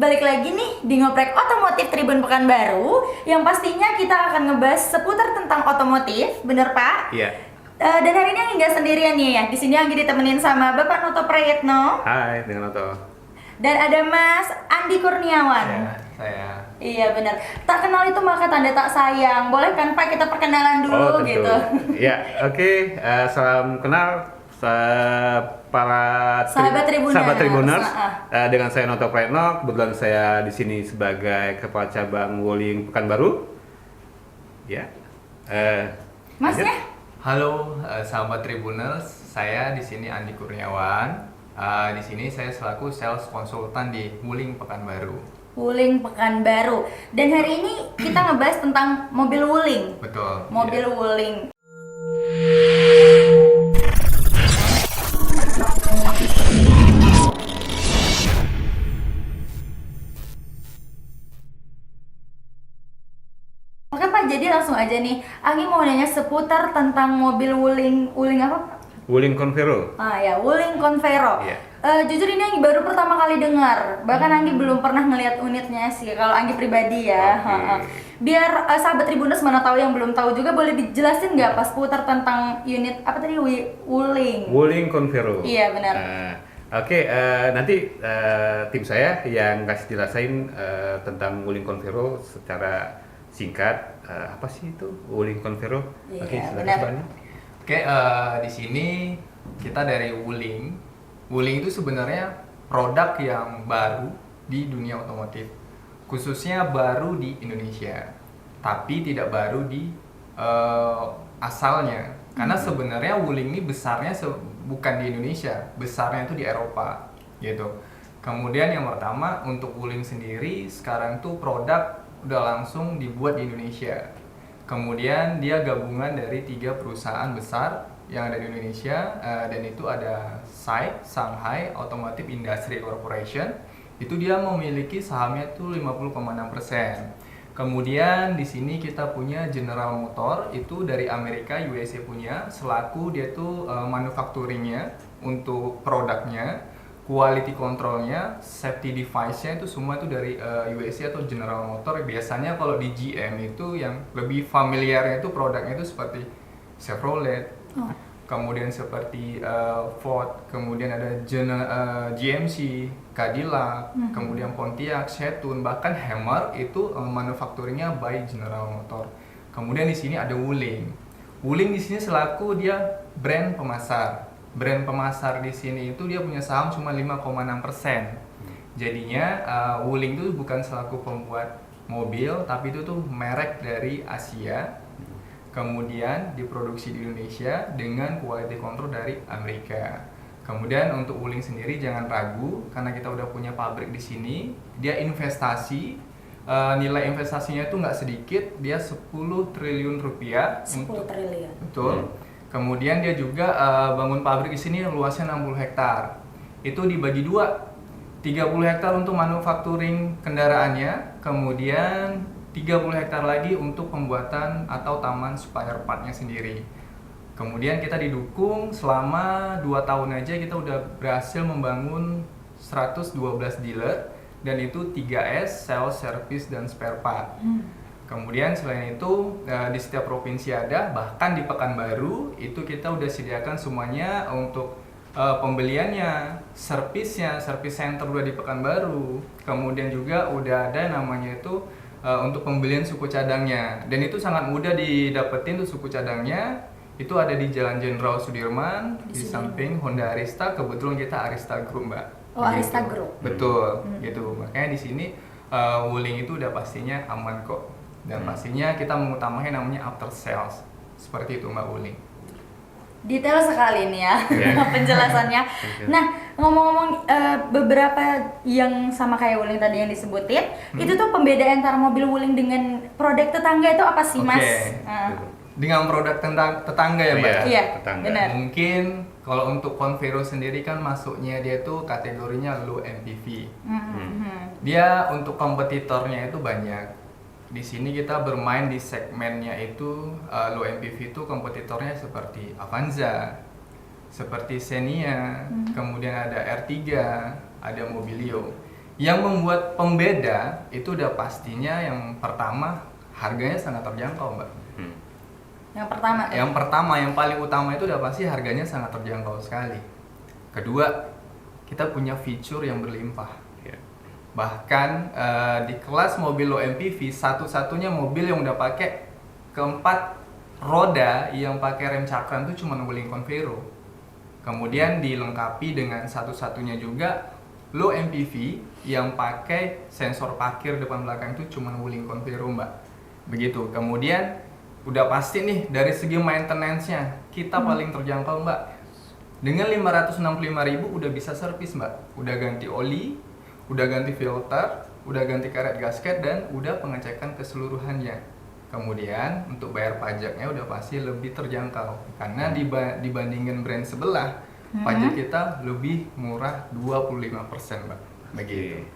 balik lagi nih di Ngoprek Otomotif Tribun Pekanbaru, yang pastinya kita akan ngebahas seputar tentang otomotif, bener Pak? Iya. Dan hari ini Anggi nggak sendirian nih ya. Di sini Anggi ditemenin sama Bapak Noto Prayetno. Hai, dengan Noto. Dan ada Mas Andi Kurniawan. Ya, saya. Iya benar. Tak kenal itu maka tanda tak sayang. Boleh kan Pak kita perkenalan dulu tentu. gitu? Ya, oke. Salam kenal para sahabat Tribuners. Dengan saya Noto Prayetno. Kebetulan saya di sini sebagai Kepala Cabang Wuling Pekanbaru. Ya. Masnya? Halo sahabat Tribuners, saya di sini Andi Kurniawan. Di sini saya selaku sales konsultan di Wuling Pekanbaru. Wuling Pekanbaru. Dan hari ini kita ngebahas tentang mobil Wuling. Betul. Mobil Ya. Wuling. Oke Pak, jadi langsung aja nih. Anggi mau nanya seputar tentang mobil Wuling. Wuling apa Pak? Wuling Convero. Wuling Convero. Iya. Jujur ini Anggi baru pertama kali dengar. Bahkan Anggi belum pernah ngeliat unitnya sih. Kalau Anggi pribadi ya. Oke. Biar sahabat Tribuners mana tahu yang belum tahu juga, boleh dijelasin nggak pas putar tentang unit apa tadi Wuling? Wuling Convero. Iya benar. Oke, nanti tim saya yang kasih jelasin tentang Wuling Convero secara singkat. Apa sih itu Wuling Convero? Iya, Oke, silakan benar. Pak Andi. Oke, di sini kita dari Wuling. Wuling itu sebenarnya produk yang baru di dunia otomotif, khususnya baru di Indonesia, tapi tidak baru di asalnya. Karena sebenarnya Wuling ini besarnya bukan di Indonesia, besarnya itu di Eropa, gitu. Kemudian yang pertama untuk Wuling sendiri sekarang tuh produk udah langsung dibuat di Indonesia. Kemudian dia gabungan dari 3 perusahaan besar yang ada di Indonesia, dan itu ada SAIC, Shanghai Automotive Industry Corporation. Itu dia memiliki sahamnya itu 50,6%. Kemudian di sini kita punya General Motor, itu dari Amerika, USA punya, selaku dia tuh manufacturingnya untuk produknya, quality controlnya, safety device-nya itu semua itu dari USA atau General Motor. Biasanya kalau di GM itu yang lebih familiarnya itu produknya itu seperti Chevrolet, kemudian seperti Ford, kemudian ada GMC, Cadillac, kemudian Pontiac, Shetun, bahkan Hammer itu manufacturingnya by General Motor. Kemudian di sini ada Wuling. Wuling di sini selaku dia brand pemasar. Brand pemasar di sini itu dia punya saham cuma 5,6%. Jadinya Wuling itu bukan selaku pembuat mobil, tapi itu tuh merek dari Asia. Kemudian diproduksi di Indonesia dengan quality control dari Amerika. Kemudian untuk Wuling sendiri jangan ragu karena kita udah punya pabrik di sini. Dia investasi, nilai investasinya itu nggak sedikit, dia 10 triliun rupiah. 10 triliun. Betul. Kemudian dia juga bangun pabrik di sini yang luasnya 60 hektar. Itu dibagi dua. 30 hektar untuk manufacturing kendaraannya, kemudian 30 hektar lagi untuk pembuatan atau taman spare part-nya sendiri. Kemudian kita didukung selama 2 tahun aja kita udah berhasil membangun 112 dealer, dan itu 3S, sales, service, dan spare part. Kemudian selain itu di setiap provinsi ada, bahkan di Pekanbaru itu kita udah sediakan semuanya untuk pembeliannya, servisnya, service center udah di Pekanbaru. Kemudian juga udah ada namanya itu untuk pembelian suku cadangnya, dan itu sangat mudah didapetin tuh suku cadangnya. Itu ada di Jalan Jenderal Sudirman, di samping Honda Arista. Kebetulan kita Arista Group, Mbak. Oh, Arista Gitu. Group. Betul, gitu. Makanya di sini Wuling itu udah pastinya aman kok. Dan pastinya kita mengutamakan namanya after sales. Seperti itu Mbak Wuling. Detail sekali nih ya penjelasannya. Nah, ngomong-ngomong beberapa yang sama kayak Wuling tadi yang disebutin, itu tuh pembedaan antara mobil Wuling dengan produk tetangga itu apa sih, Mas? Dengan produk tetangga ya, Mbak? Iya, tetangga. benar. Mungkin kalau untuk Convero sendiri kan masuknya dia tuh kategorinya low MPV. Dia untuk kompetitornya itu banyak. Di sini kita bermain di segmennya itu low MPV itu kompetitornya seperti Avanza, seperti Xenia, kemudian ada R3, ada Mobilio. Yang membuat pembeda itu udah pastinya yang pertama harganya sangat terjangkau, Mbak. Yang pertama. Yang pertama, yang paling utama itu udah pasti harganya sangat terjangkau sekali. Kedua, kita punya fitur yang berlimpah. Ya. Bahkan di kelas mobil low MPV, satu-satunya mobil yang udah pakai keempat roda yang pakai rem cakram itu cuma Wuling Convero. Kemudian dilengkapi dengan satu-satunya juga low MPV yang pakai sensor parkir depan belakang itu cuma Wuling Convero, Mbak. Begitu. Kemudian udah pasti nih dari segi maintenance-nya kita paling terjangkau, Mbak. Dengan 565.000 udah bisa servis, Mbak. Udah ganti oli, udah ganti filter, udah ganti karet gasket dan udah pengecekan keseluruhannya. Kemudian untuk bayar pajaknya udah pasti lebih terjangkau karena dibandingin brand sebelah, pajak kita lebih murah 25%, Mbak. Begitu.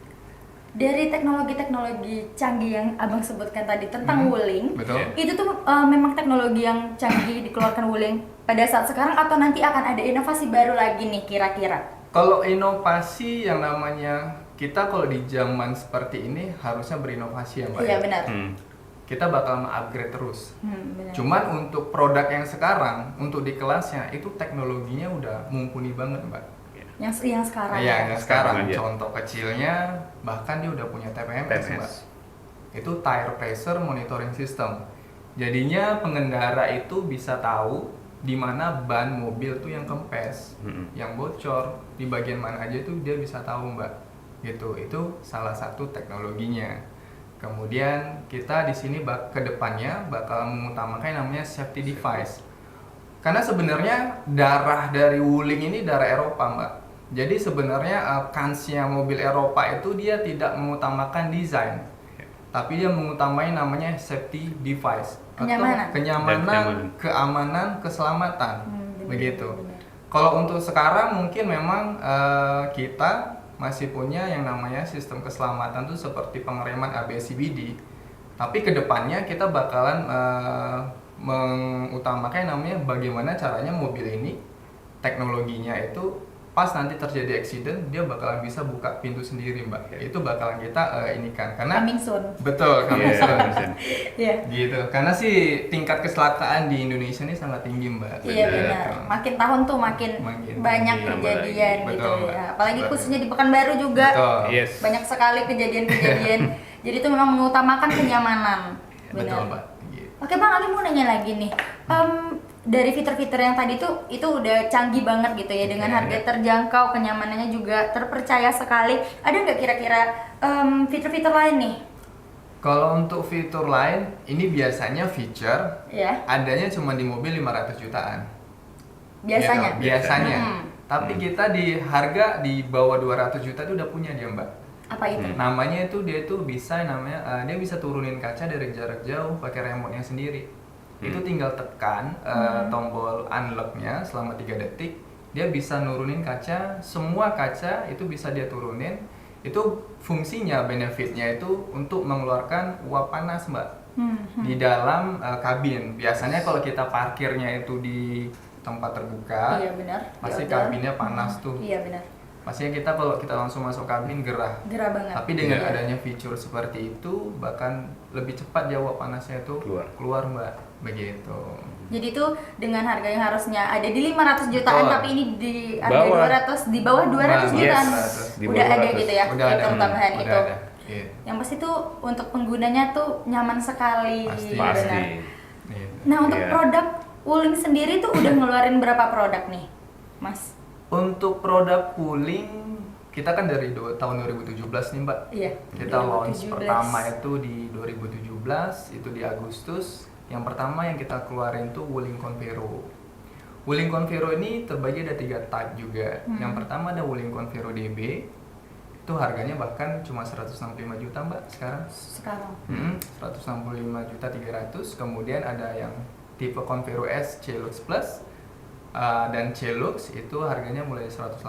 Dari teknologi-teknologi canggih yang Abang sebutkan tadi tentang Wuling, Betul. itu tuh memang teknologi yang canggih dikeluarkan Wuling pada saat sekarang atau nanti akan ada inovasi baru lagi nih kira-kira? Kalau inovasi yang namanya kita kalau di zaman seperti ini harusnya berinovasi ya, Mbak. Iya benar. Kita bakal upgrade terus. Benar. Cuman untuk produk yang sekarang, untuk di kelasnya itu teknologinya udah mumpuni banget, Mbak. Yang sekarang. Iya, yang sekarang. aja. Contoh kecilnya, bahkan dia udah punya TPMS, TPMS. Mbak. Itu Tire Pressure Monitoring System. Jadinya pengendara itu bisa tahu di mana ban mobil tuh yang kempes, yang bocor, di bagian mana aja itu dia bisa tahu, Mbak. Gitu. Itu salah satu teknologinya. Kemudian kita di sini ke depannya bakal mengutamakan yang namanya safety device. Karena sebenarnya darah dari Wuling ini darah Eropa, Mbak. Jadi sebenarnya kansnya mobil Eropa itu dia tidak mengutamakan desain, tapi dia mengutamai namanya safety device Kenyamanan. atau kenyamanan, keamanan, keselamatan, begitu. Kalau untuk sekarang mungkin memang kita masih punya yang namanya sistem keselamatan tuh seperti pengereman ABS CVD, tapi kedepannya kita bakalan mengutamakan yang namanya bagaimana caranya mobil ini teknologinya itu pas nanti terjadi accident dia bakalan bisa buka pintu sendiri, Mbak. Itu bakalan kita ini kan karena Coming soon. betul coming soon. Iya. Gitu. Karena sih tingkat kecelakaan di Indonesia ini sangat tinggi, Mbak. Iya benar. Makin tahun tuh makin banyak tinggi. kejadian Betul, gitu Mbak. ya. Apalagi Betul. khususnya di Pekanbaru juga. Betul. Yes. Banyak sekali kejadian-kejadian. Jadi itu memang mengutamakan kenyamanan. Benar. Betul, Mbak. Gitu. Oke Bang, Ali mau nanya lagi nih. Dari fitur-fitur yang tadi tuh itu udah canggih banget gitu ya dengan harga terjangkau, kenyamanannya juga terpercaya sekali. Ada nggak kira-kira fitur-fitur lain nih? Kalau untuk fitur lain, ini biasanya feature Ya, adanya cuma di mobil 500 jutaan. biasanya. Ya, biasanya. Tapi kita di harga di bawah 200 juta itu udah punya dia, Mbak. Apa itu? Namanya itu dia itu bisa namanya dia bisa turunin kaca dari jarak jauh pakai remote-nya sendiri. Itu tinggal tekan tombol unlock-nya selama 3 detik, dia bisa nurunin kaca, semua kaca itu bisa dia turunin. Itu fungsinya, benefitnya itu untuk mengeluarkan uap panas, Mbak. Di dalam kabin. Biasanya kalau kita parkirnya itu di tempat terbuka, Iya benar. pasti Di outdoor. kabinnya panas tuh. Iya benar. Pastinya kita kalau kita langsung masuk kabin gerah. Gerah banget. Tapi dengan Iya. adanya fitur seperti itu, bahkan lebih cepat jawab panasnya itu keluar, Mbak. Begitu. Jadi itu dengan harga yang harusnya ada di 500 jutaan Betul. tapi ini di harga Bawah. 200 di bawah 200 Yes. jutaan. Di Udah bawah ada 200. gitu ya. Udah ada. Fitur tambahan Udah itu. ada. Iya. Yang pasti tuh untuk penggunanya tuh nyaman sekali. Pasti. benar. Pasti. Iya. Nah, untuk Iya. produk Wuling sendiri tuh udah ngeluarin berapa produk nih, Mas? Untuk produk Wuling, kita kan dari tahun 2017 nih, Mbak. Iya. Kita launch 2017. pertama itu di 2017, itu di Agustus. Yang pertama yang kita keluarin tuh Wuling Convero. Wuling Convero ini terbagi ada 3 type juga. Yang pertama ada Wuling Convero DB. Itu harganya bahkan cuma 165 juta, Mbak, sekarang. Sekarang. 165 juta 300. Kemudian ada yang tipe Convero S C-Lux Plus dan C-Lux itu harganya mulai 186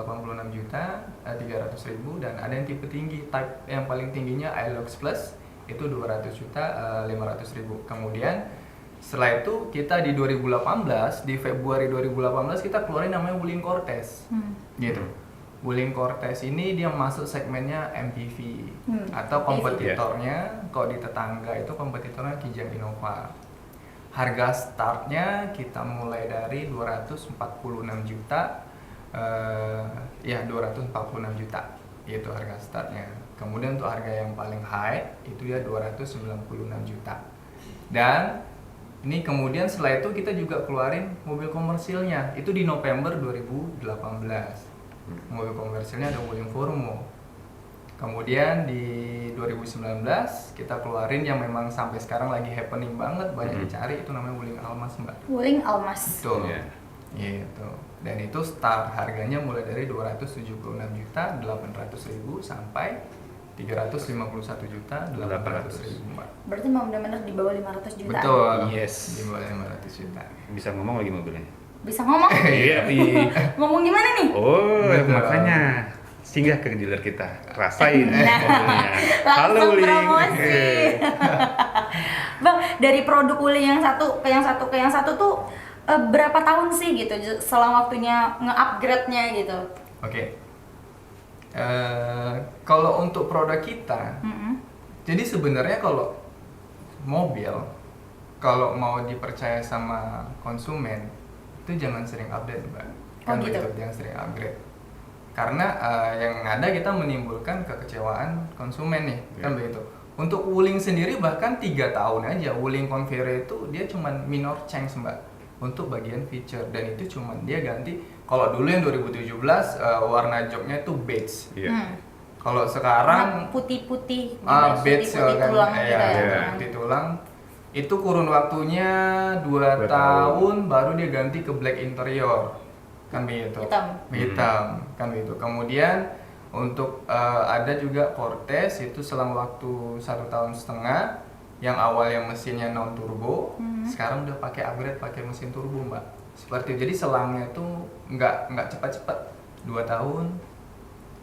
juta 300 ribu, dan ada yang tipe tinggi, type yang paling tingginya iLux Plus itu 200 juta 500 ribu. Kemudian setelah itu kita di 2018, di Februari 2018 kita keluarin namanya Wuling Cortez. Gitu. Wuling Cortez ini dia masuk segmennya MPV atau MPV. kompetitornya. Kalau di tetangga itu kompetitornya Kijang Innova. Harga startnya kita mulai dari 246 juta, ya 246 juta itu harga startnya. Kemudian untuk harga yang paling high itu ya 296 juta. Dan ini kemudian setelah itu kita juga keluarin mobil komersilnya itu di November 2018. Mobil komersilnya ada Wuling Formo. Kemudian di 2019 kita keluarin yang memang sampai sekarang lagi happening banget, banyak dicari, itu namanya Wuling Almas, Mbak. Wuling Almas. Betul. Iya. Gitu. Dan itu start harganya mulai dari 276.800.000 sampai 351.800.000, Mbak. Berarti memang benar-benar di bawah 500 juta. Betul. Yes. Di bawah 500 juta. Bisa ngomong lagi mobilnya. Bisa ngomong? Iya, Ngomong gimana nih? oh, Betul. makanya singgah ke dealer kita, rasain Nah, mobilnya. langsung Wuling. promosi. Bang, dari produk Wuling yang satu ke yang satu ke yang satu tuh berapa tahun sih gitu selang waktunya nge-upgrade-nya gitu? Oke. Kalau untuk produk kita, jadi sebenarnya kalau mobil, kalau mau dipercaya sama konsumen, itu jangan sering update, Mbak. Oh, gitu? Begitu, jangan sering upgrade. Karena yang ada kita menimbulkan kekecewaan konsumen nih, kan begitu. Untuk Wuling sendiri bahkan 3 tahun aja, Wuling Convero itu dia cuman minor change, Mbak, untuk bagian feature, dan itu cuman dia ganti. Kalau dulu yang 2017 warna joknya itu beige. Iya. Kalau sekarang putih-putih, beige putih kan, tulang ya, gitu ya. putih tulang. Itu kurun waktunya 2 2 tahun baru dia ganti ke black interior, kan begitu. Hitam. Kan begitu. Kemudian untuk ada juga Cortez itu selang waktu 1,5 tahun, yang awalnya mesinnya non turbo, sekarang udah pakai upgrade pakai mesin turbo, Mbak. Seperti itu. Jadi selangnya itu nggak cepat-cepat, 2 tahun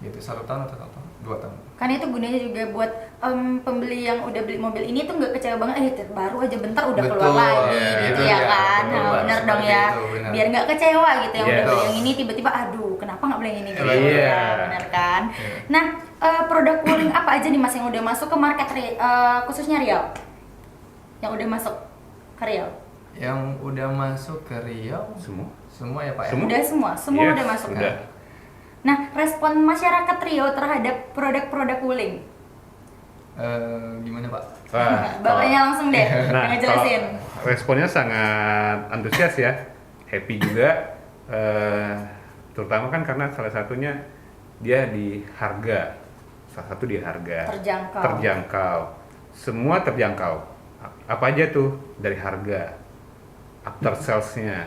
gitu, 1 tahun atau 2 tahun. Karena itu gunanya juga buat pembeli yang udah beli mobil ini tuh nggak kecewa banget, baru aja bentar udah Betul, keluar lagi ya, gitu itu ya dia, kan. betul, Nah, Mbak, bener dong seperti ya. itu, benar. Biar nggak kecewa gitu yang Iya. udah beli Betul. yang ini tiba-tiba aduh kenapa nggak beli yang ini gitu Iya. ya, bener kan. Iya. Nah, produk Wuling apa aja nih Mas yang udah masuk ke market khususnya Riau? Yang udah masuk ke Riau? Yang udah masuk ke Riau Semua. ya, Pak ya? Semua? Semua Yes, udah masuk. udah. Nah, respon masyarakat Riau terhadap produk-produk Wuling? Gimana, Pak? Bapaknya langsung deh Nah, ngejelasin. kalau responnya sangat antusias ya, happy juga, terutama kan karena salah satunya dia di harga, salah satu di harga terjangkau, semua terjangkau. Apa aja tuh, dari harga, after salesnya,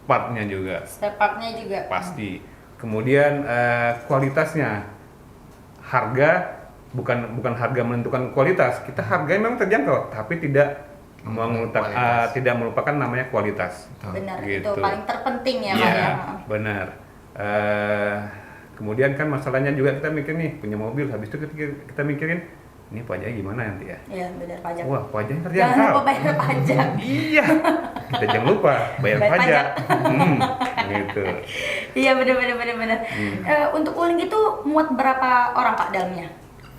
partnya juga, Spare part-nya juga. pasti. Kemudian kualitasnya, harga bukan harga menentukan kualitas. Kita harga memang terjangkau, tapi tidak tidak melupakan namanya kualitas. Benar, Gitu. itu paling terpenting ya, Iya, Pak ya. benar. Kemudian kan masalahnya juga kita mikir nih, punya mobil, habis itu kita mikirin ini pajaknya gimana nanti ya? Iya, benar, pajak. Wah, pajaknya Jangan terjangkau. lupa bayar pajak. Iya, kita jangan lupa bayar Bayar pajak. Gitu. Iya, benar. Untuk Wuling itu muat berapa orang Pak dalamnya?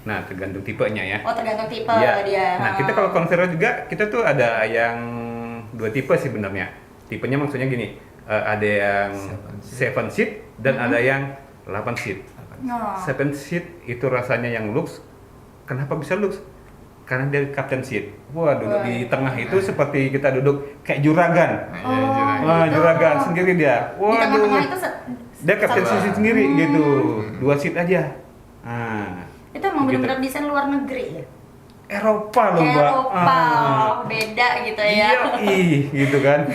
Nah, tergantung tipenya ya. Oh, tergantung tipe Iya. dia. Nah, kita kalau Convero juga, kita tuh ada yang 2 tipe sih sebenarnya. Tipenya maksudnya gini, ada yang 7 seat dan ada yang 8 seat. Oh. 7 seat itu rasanya yang lux. Kenapa bisa lux? Karena dia captain seat. Wah, duduk di tengah itu seperti kita duduk kayak juragan. Wah, gitu. juragan sendiri dia. Di tengah-tengah itu Dia captain seat sendiri gitu. 2 seat aja. Nah, itu emang gitu. benar-benar desain luar negeri ya? Eropa loh, Mbak. Eropa, beda gitu ya. Gitu kan.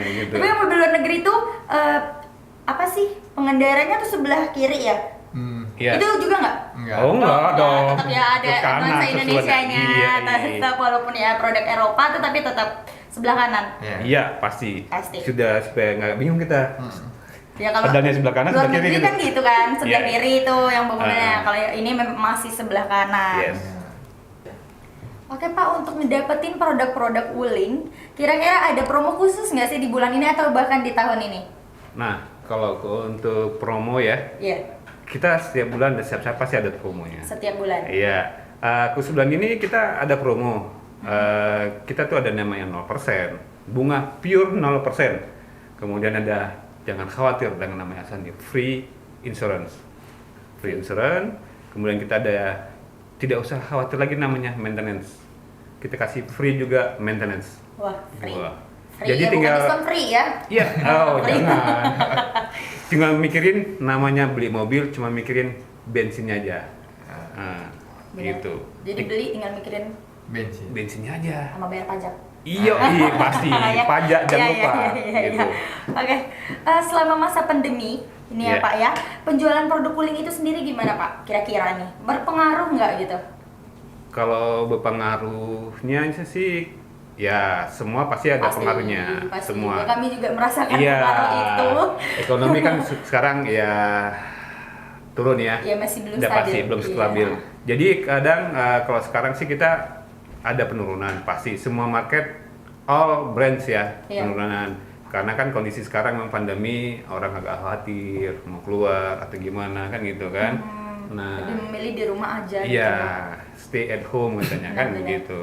Gitu. Tapi yang mobil luar negeri itu apa sih pengendaranya tuh sebelah kiri ya? Iya. Itu juga nggak? Enggak. Oh, enggak dong. Tetap ya ada Ke kanan, nuansa sesuai. Indonesianya, Iya. tetap walaupun ya produk Eropa tuh tapi tetap sebelah kanan. Iya, pasti. Pasti. Sudah supaya nggak bingung kita. Ya kalau Pedalnya sebelah kanan, luar sebelah kiri negeri gitu. kan gitu kan, sebelah Iya. kiri itu yang bangunannya. Ah. Kalau ini masih sebelah kanan. Yes. Oke Pak, untuk ngedapetin produk-produk Wuling, kira-kira ada promo khusus nggak sih di bulan ini atau bahkan di tahun ini? Nah, Kalau untuk promo ya, Iya, kita setiap bulan siap-siap pasti ada promonya. setiap bulan. Iya, khusus bulan ini kita ada promo. Kita tuh ada namanya 0%, bunga pure 0%. Kemudian ada, jangan khawatir dengan namanya Sandi, free insurance. Free insurance, kemudian kita ada, tidak usah khawatir lagi namanya maintenance. Kita kasih free juga maintenance. Wah, free. Wah. Free Jadi ya, tinggal, bukan diskon free ya. iya, oh Free. jangan. Tinggal mikirin namanya beli mobil, cuma mikirin bensinnya aja. Nah, Benar. gitu. Jadi beli tinggal mikirin bensin. Bensinnya aja. sama bayar pajak. Iya, pasti. Ya. Pajak jangan Iya, lupa. iya, iya, Gitu. iya. Oke, selama masa pandemi ini ya Iya. Pak ya, penjualan produk wuling itu sendiri gimana Pak? Kira-kira nih, berpengaruh nggak gitu? Kalau berpengaruhnya sih, ya semua pasti ada pengaruhnya. Pasti. Semua. Ya, kami juga merasakan Iya. pengaruh itu. Ekonomi kan sekarang ya turun ya. Ya masih belum Udah stabil. pasti belum Iya. stabil. Jadi kadang kalau sekarang sih kita ada penurunan pasti semua market, all brands ya, Iya. penurunan. Karena kan kondisi sekarang memang pandemi, orang agak khawatir mau keluar atau gimana kan gitu kan. Nah, Lebih memilih di rumah aja. iya, gitu. stay at home katanya kan Benar-benar. begitu.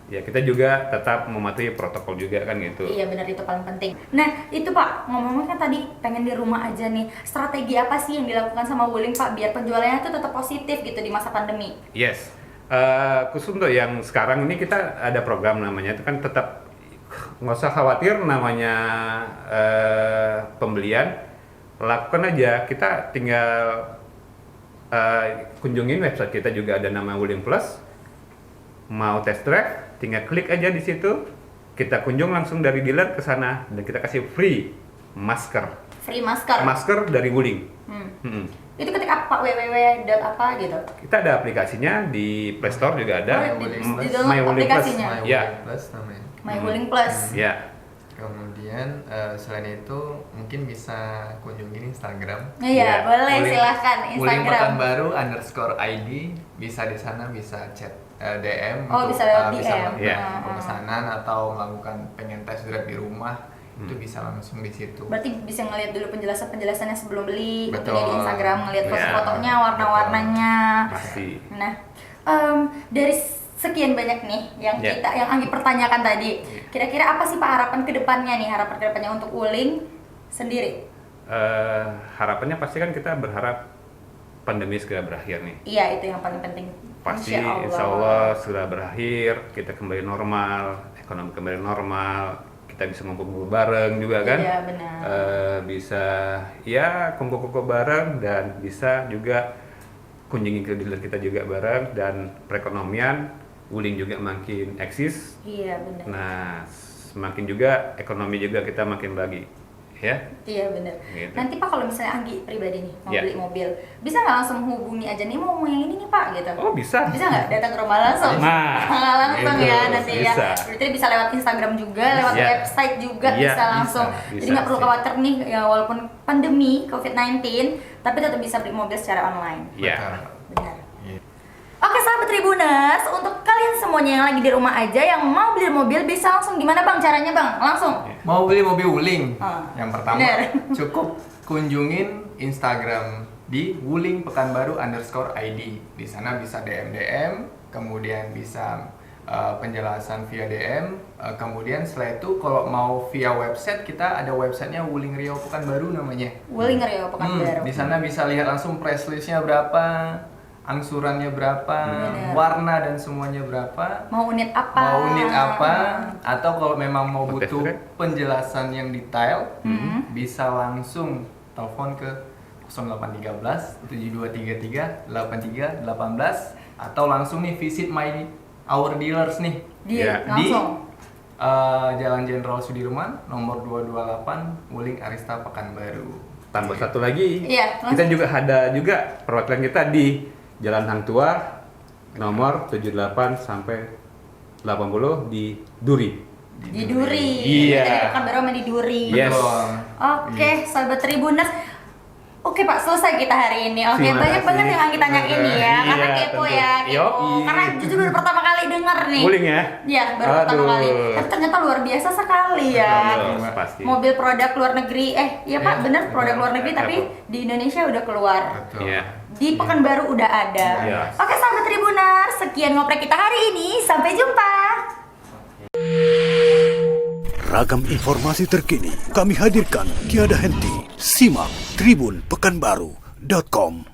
Ya kita juga tetap mematuhi protokol juga kan gitu. Iya benar, itu paling penting. Nah itu Pak, ngomong-ngomong kan tadi pengen di rumah aja nih. Strategi apa sih yang dilakukan sama Wuling Pak biar penjualannya tuh tetap positif gitu di masa pandemi? Yes. Khusus untuk yang sekarang ini kita ada program namanya itu kan tetap nggak usah khawatir namanya pembelian, lakukan aja. Kita tinggal kunjungin website kita juga ada nama Wuling Plus. Mau test drive, tinggal klik aja di situ. Kita kunjung langsung dari dealer ke sana dan kita kasih free masker. Free masker. Masker dari Wuling. Hmm. Itu ketik apa? www. apa gitu? Kita ada aplikasinya di Play Store juga ada. Oh, di Wuling dalam My Wuling Plus. aplikasinya. My Ya. Wuling Plus namanya. My Wuling Plus. Ya. Kemudian selain itu mungkin bisa kunjungin Instagram. Iya, Iya. boleh Wuling- silahkan Wuling Instagram. Pekanbaru _ID, bisa di sana bisa chat DM Oh, untuk, bisa lewat bisa DM. Iya. pemesanan atau melakukan pengen test drive di rumah itu bisa langsung di situ. Berarti bisa ngeliat dulu penjelasannya sebelum beli, Betul. fotonya di Instagram, ngeliat Iya. foto-fotonya, warna-warnanya. Pasti. Nah, dari sekian banyak nih yang Ya. yang Anggi pertanyakan tadi, kira-kira apa sih Pak harapan kedepannya nih, harapan kedepannya untuk Wuling sendiri? Harapannya pasti kan kita berharap pandemi segera berakhir nih. Iya, itu yang paling penting. Pasti insya Allah segera berakhir, kita kembali normal, ekonomi kembali normal, kita bisa ngumpul-ngumpul bareng juga kan. Iya, benar. Bisa ya kumpul-kumpul bareng dan bisa juga kunjungi ke dealer kita juga bareng dan perekonomian Wuling juga makin eksis. Iya, benar. Nah, semakin juga ekonomi juga kita makin lagi. Ya. Iya, benar. Gitu. Nanti Pak kalau misalnya Anggi pribadi nih mau Ya. beli mobil, bisa nggak langsung hubungi aja nih mau yang ini nih Pak gitu? Oh, bisa. Bisa nggak datang ke rumah langsung? Nah, Langsung gitu. ya nanti Bisa. ya. Berarti bisa lewat Instagram juga, lewat Iya. website juga Iya, bisa langsung. bisa Jadi nggak perlu sih. khawatir nih ya walaupun pandemi COVID-19, tapi tetap bisa beli mobil secara online. Ya. Betul. Benar. Iya. Oke sahabat Tribuners, untuk kalian semuanya yang lagi di rumah aja yang mau beli mobil bisa langsung gimana Bang caranya Bang? Langsung. Mau beli mobil Wuling? Yang pertama bener. cukup kunjungin Instagram di Wuling Pekanbaru _ID. Di sana bisa DM, kemudian bisa penjelasan via DM. Kemudian setelah itu kalau mau via website, kita ada websitenya Wuling Riau Pekanbaru namanya. Wuling ya Pekanbaru. Di sana bisa lihat langsung price listnya berapa, angsurannya berapa, Bener. warna dan semuanya berapa. Mau unit apa? Mau unit apa, atau kalau memang mau Mau butuh test drive? penjelasan yang detail, Mhm. bisa langsung telepon ke 0813 7233 8318 atau langsung nih visit our dealers nih Dia Ya. langsung. Jalan Jenderal Sudirman nomor 228 Wuling Arista Pekanbaru. Tambah satu lagi, Iya, kita juga ada juga perwakilan kita di Jalan Hang Tua nomor 78 sampai 80 di Duri. Di Duri. Iya. Tadi Pekanbaru sama di Duri. Yes. Betul. Oke, sahabat Tribuners. Oke Pak, selesai kita hari ini. Oke, Terima banyak kasih. banget yang kita tanyain nih ya. Karena Iya, kepo tentu. ya, kepo. Yoi. Karena jujur baru pertama kali denger nih. Wuling ya? Iya, baru pertama Aduh. kali. Tapi ternyata luar biasa sekali ya. Betul, pasti. Mobil produk luar negeri, iya Pak, Iya, bener produk betul. luar negeri, tapi di Indonesia udah keluar. Betul. Iya. Di Pekanbaru udah ada. Iya. Oke sahabat Tribunar, sekian ngoprek kita hari ini. Sampai jumpa. Ragam informasi terkini kami hadirkan tiada henti. Simak tribunpekanbaru.com.